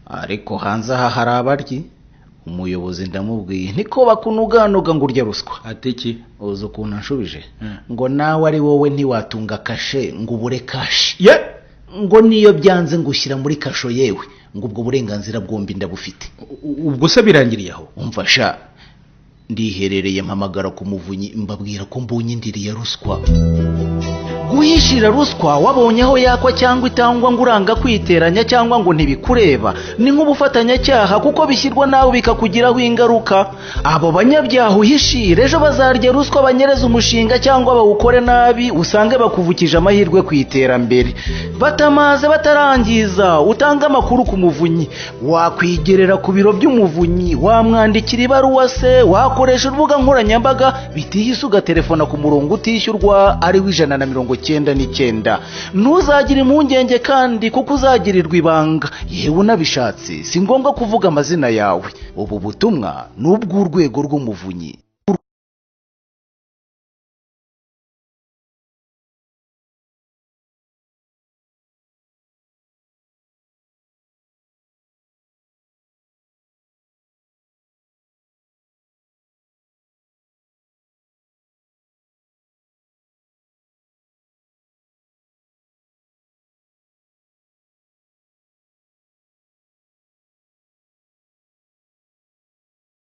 ariko hanze aha hari abaryi. Umuyobozi ndamubwiye niko bakunuganuga ngo urya ruswa. Ateki uzi ukuntu anshubije ngo nawe ari wowe ntiwatunga kashe ngo ubure kashi. ye ngo niyo byanze ngo ushyira muri kasho yewe ngo ubwo burenganzira bwombi ndabufite. ubwo se birangiriye aho? Umfasha ndiherereye mpamagara ku muvunyi mbabwira ko mbonye indiri ya ruswa. Guhishira ruswa wabonye aho yakwa cyangwa itangwa ngo uranga kwiteranya cyangwa ngo ntibikureba ni nk'ubufatanyacyaha kuko bishyirwa nawe bikakugiraho ingaruka. Abo banyabyaha uhishira ejo bazarya ruswa banyereza umushinga cyangwa bawukore nabi usange bakuvukije amahirwe ku iterambere. Batamaze batarangiza utanga amakuru ku muvunyi, wakwigerera ku biro by'umuvunyi, wamwandikira ibaruwa se, wakoresha urubuga nkoranyambaga bitihise ugaterefona ku murongo utishyurwa ari w'199. Ntuzagire impungenge kandi kuko uzagirirwa ibanga, yewe unabishatse si ngombwa kuvuga amazina yawe. Ubu butumwa ni ubw'urwego rw'umuvunyi.